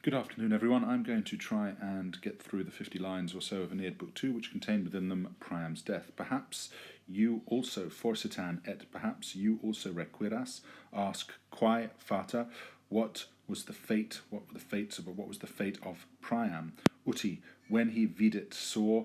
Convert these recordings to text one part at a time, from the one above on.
Good afternoon, everyone. I'm going to try and get through the 50 lines or so of Aeneid Book 2, which contain within them Priam's death. Perhaps you also, forsitan et perhaps you also requiras, ask, quae fata, what was the fate of Priam? Uti, when he vidit, saw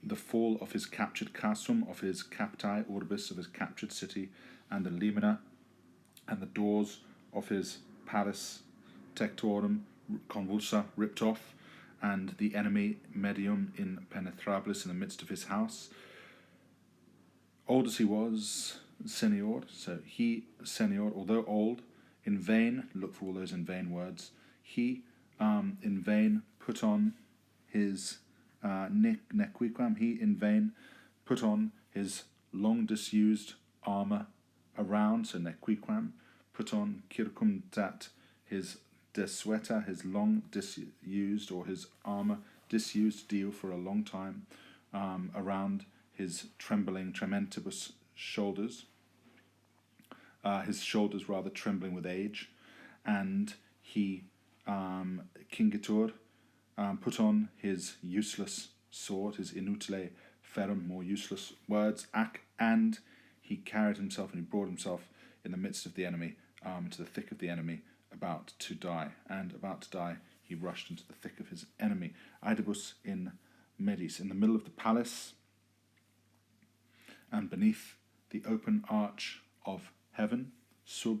the fall of his captured casum, of his captae orbis, of his captured city, and the limina, and the doors of his palace tectorum convulsa ripped off, and the enemy medium impenetrabilis in the midst of his house. Old as he was, senior, so he, senior, although old, in vain, look for all those in vain words, he in vain put on his nequiquam, he in vain put on his long disused armour around, so nequiquam, put on circum dat his desueta, his long disused, or his armour disused deal for a long time, around his trembling trementibus shoulders, his shoulders rather trembling with age, and he, cingitur, put on his useless sword, his inutile ferrum, more useless words, and he carried himself and he brought himself in the midst of the enemy, into the thick of the enemy, about to die. And about to die, he rushed into the thick of his enemy. Aedibus in medis, in the middle of the palace, and beneath the open arch of heaven, sub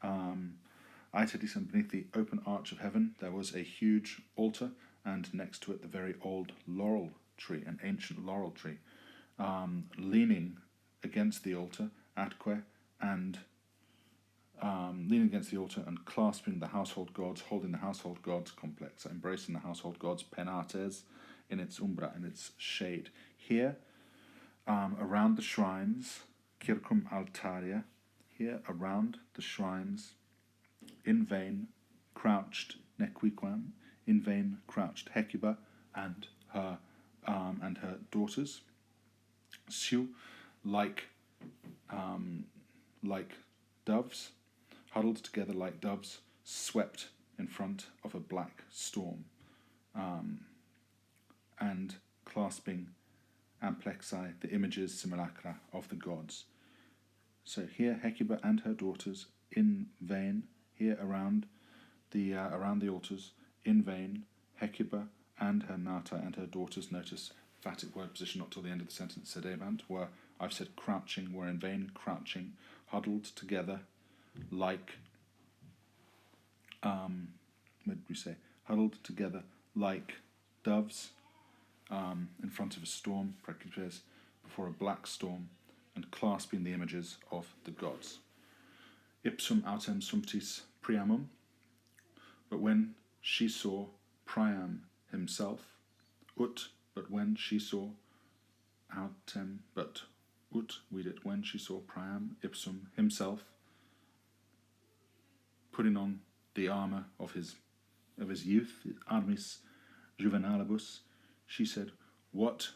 aetidis, and beneath the open arch of heaven, there was a huge altar, and next to it the very old laurel tree, an ancient laurel tree, leaning against the altar, atque, and leaning against the altar and clasping the household gods, holding the household gods complex, embracing the household gods, penates, in its umbra, in its shade. Here, around the shrines, circum altaria, here around the shrines, in vain crouched nequiquam, in vain crouched Hecuba and her daughters, su, like doves, huddled together like doves, swept in front of a black storm, and clasping amplexi, the images, simulacra of the gods. So here Hecuba and her daughters, in vain, here around the altars, in vain, Hecuba and her nata and her daughters, notice emphatic word position not till the end of the sentence, sedebant, were, I've said crouching, were in vain crouching, huddled together like, what did we say? Huddled together like doves, in front of a storm, praecripes, before a black storm, and clasping the images of the gods. Ipsum autem sumptis Priamum, but when she saw Priam himself, but when she saw autem, when she saw Priam ipsum himself, putting on the armour of his youth, armis juvenalibus, she said, what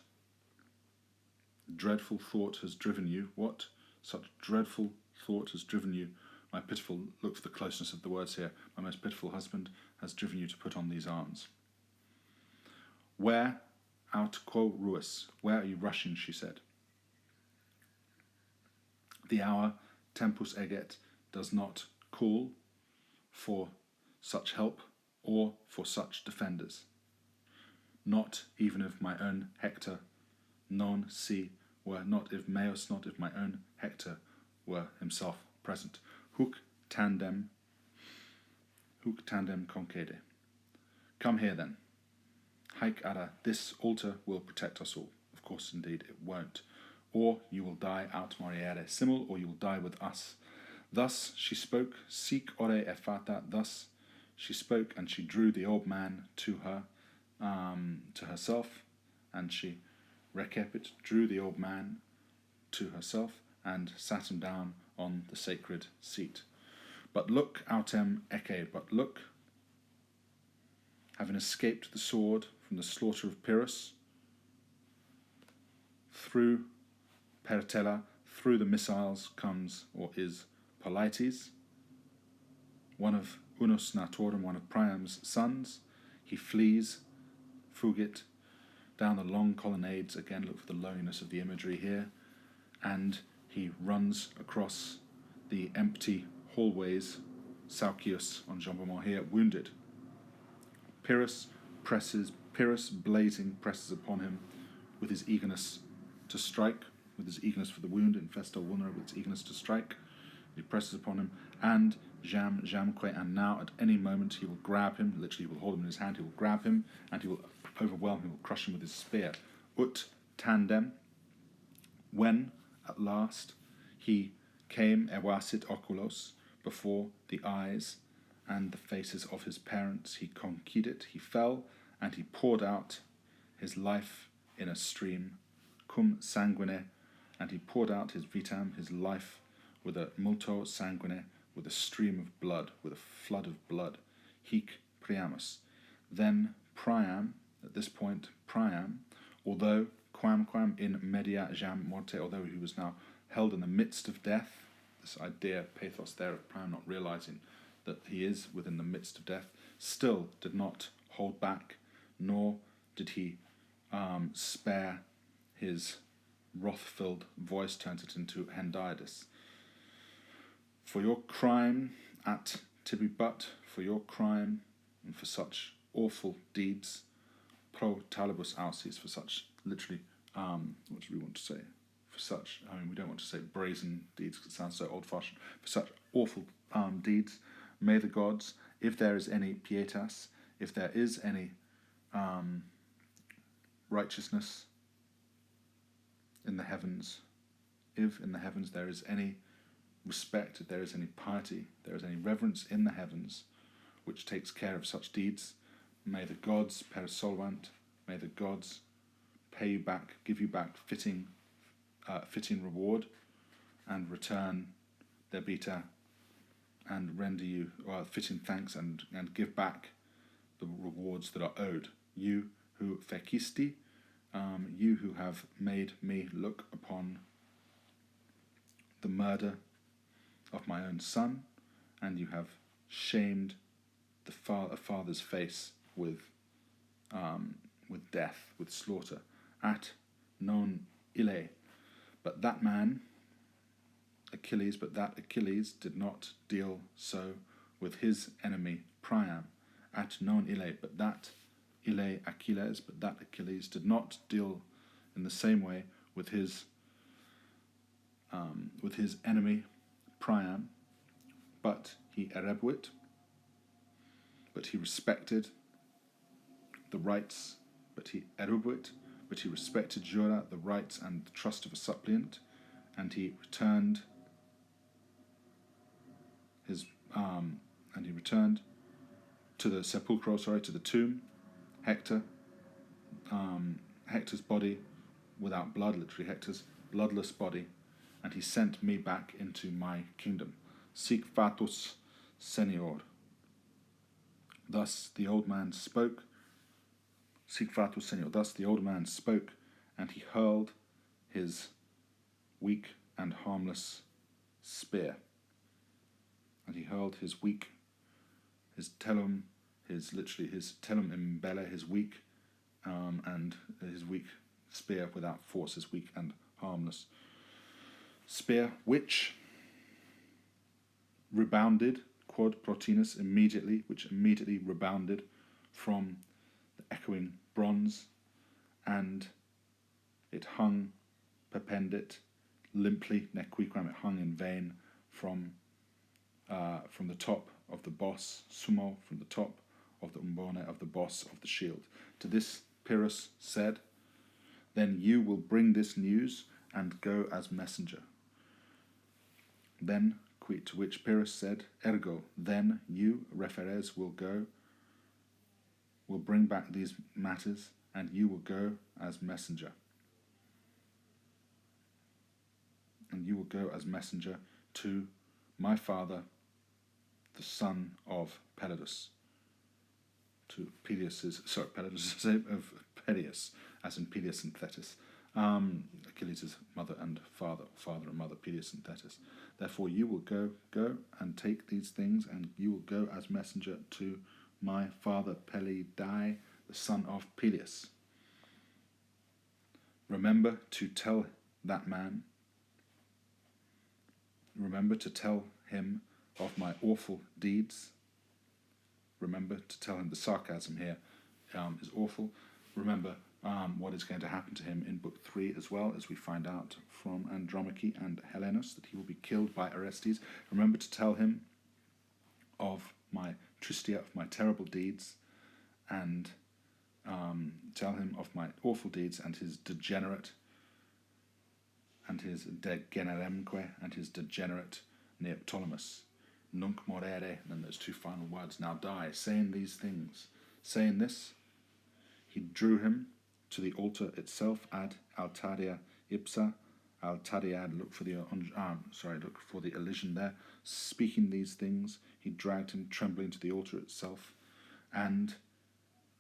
dreadful thought has driven you? What such dreadful thought has driven you? My pitiful, look for the closeness of the words here, my most pitiful husband has driven you to put on these arms. Where, aut quo ruus, where are you rushing, she said. The hour, tempus eget, does not call for such help or for such defenders. Not even if my own Hector, non si, were not if meos, not if my own Hector were himself present. Huc tandem concede. Come here then. Haec ada, this altar will protect us all. Of course, indeed, it won't. Or you will die aut moriere simul, or you will die with us. Thus she spoke, sic ore e fata, thus she spoke, and she drew the old man to her, to herself, and she recepit, drew the old man to herself, and sat him down on the sacred seat. But look, autem ecce, but look, having escaped the sword from the slaughter of Pyrrhus, through Pertella, through the missiles comes, or is, Polites, one of Unus Natorum, one of Priam's sons. He flees, Fugit, down the long colonnades. Again, look for the loneliness of the imagery here. And he runs across the empty hallways, Saucius on Jambomont here, wounded. Pyrrhus, blazing, presses upon him with his eagerness to strike, with his eagerness for the wound, infesto vulnera, with his eagerness to strike. He presses upon him, and Jamque, and now at any moment he will grab him, literally he will hold him in his hand, he will grab him, and he will overwhelm him, he will crush him with his spear. Ut tandem, when at last he came, evasit oculos, before the eyes and the faces of his parents, he concidit, he fell, and he poured out his life in a stream, cum sanguine, and he poured out his vitam, his life, with a multo sanguine, with a stream of blood, with a flood of blood. Hic Priamus. Then Priam, at this point, Priam, although quam in media jam morte, although he was now held in the midst of death, this idea, pathos there of Priam not realizing that he is within the midst of death, still did not hold back, nor did he spare his wrath-filled voice, turns it into Hendiadys. For your crime at Tibibut, for your crime and for such awful deeds, pro talibus ausis, for such, literally, what do we want to say? For such, we don't want to say brazen deeds because it sounds so old-fashioned. For such awful deeds, may the gods, if there is any pietas, if there is any righteousness in the heavens, if in the heavens there is any respect, if there is any piety, there is any reverence in the heavens which takes care of such deeds, may the gods perisolvant, may the gods pay you back, give you back fitting reward, and return their beta, and render you fitting thanks, and give back the rewards that are owed. You who fecisti, you who have made me look upon the murder of my own son, and you have shamed the father's face with death, with slaughter. At non ille, but that Achilles did not deal so with his enemy Priam. At non ille, but that Achilles did not deal in the same way with his enemy Priam, but he erebuit, but he respected the rights, but he respected jura, the rights and the trust of a suppliant, and he returned to the sepulchro, to the tomb, Hector's body without blood, literally Hector's bloodless body, and he sent me back into my kingdom. Sic fatus senior. Thus the old man spoke. Sic fatus senior. Thus the old man spoke, and he hurled his weak and harmless spear. And he hurled his telum imbella, his weak and his weak spear without force, his weak and harmless spear, which rebounded, quod protinus, which immediately rebounded from the echoing bronze, and it hung perpendit limply, nequiquam, it hung in vain from the top of the boss, sumo, from the top of the umbone, of the boss of the shield. To this Pyrrhus said, then you will bring this news and go as messenger. Then, to which Pyrrhus said, ergo, then you, referes, will bring back these matters, and you will go as messenger. And you will go as messenger to my father, the son of Peleus, of Peleus, as in Peleus and Thetis, Achilles' mother and father and mother, Peleus and Thetis. Therefore you will go and take these things, and you will go as messenger to my father Pelidai, the son of Peleus. Remember to tell that man, remember to tell him of my awful deeds. Remember to tell him, the sarcasm here is awful. Remember what is going to happen to him in Book 3 as well, as we find out from Andromache and Helenus, that he will be killed by Orestes. Remember to tell him of my tristia, of my terrible deeds, and tell him of my awful deeds and his degenerate, and his degeneremque, and his degenerate Neoptolemus. Nunc morere, and then those two final words, now die. Saying these things, saying this, he drew him to the altar itself, ad altaria ipsa, altariad, look for the elision there. Speaking these things, he dragged him trembling to the altar itself, and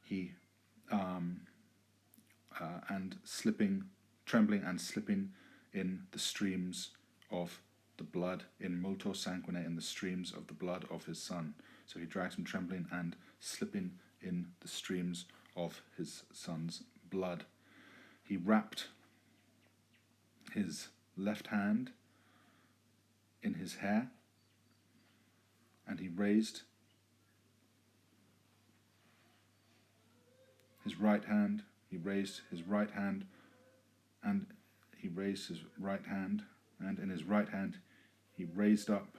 he and slipping, trembling and slipping in the streams of the blood, in multo sanguine, in the streams of the blood of his son. So he dragged him trembling and slipping in the streams of his son's blood. He wrapped his left hand in his hair, and he raised his right hand. He raised his right hand, and he raised his right hand, and in his right hand he raised up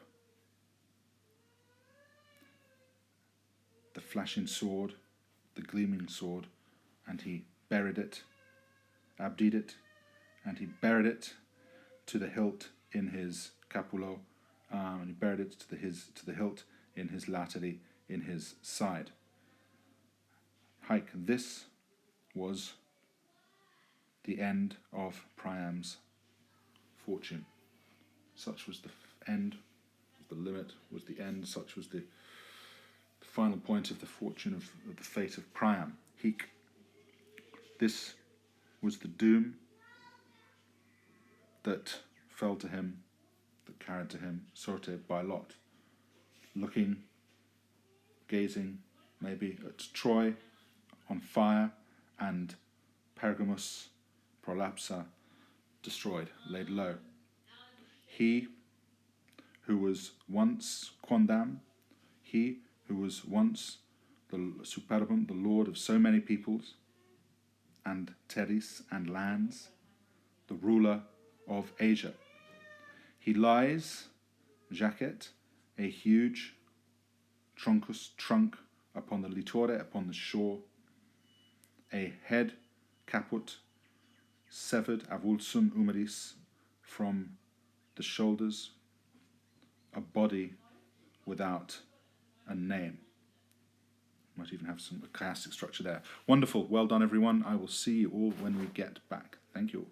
the flashing sword, the gleaming sword, and he buried it, abdied it, and he buried it to the hilt in his capulo, and he buried it to the hilt in his laterally, in his side. This was the end of Priam's fortune. Such was the end, the limit was the end, such was the final point of the fortune of the fate of Priam. This was the doom that fell to him, that carried to him, sorted by lot. Looking, gazing, maybe, at Troy on fire, and Pergamus, prolapsa, destroyed, laid low. He who was once quondam, he who was once the superbum, the lord of so many peoples, and terris and lands, the ruler of Asia. He lies, jacet, a huge trunk upon the litore, upon the shore, a head caput, severed avulsum humeris from the shoulders, a body without a name. Might even have some chiastic structure there. Wonderful. Well done, everyone. I will see you all when we get back. Thank you.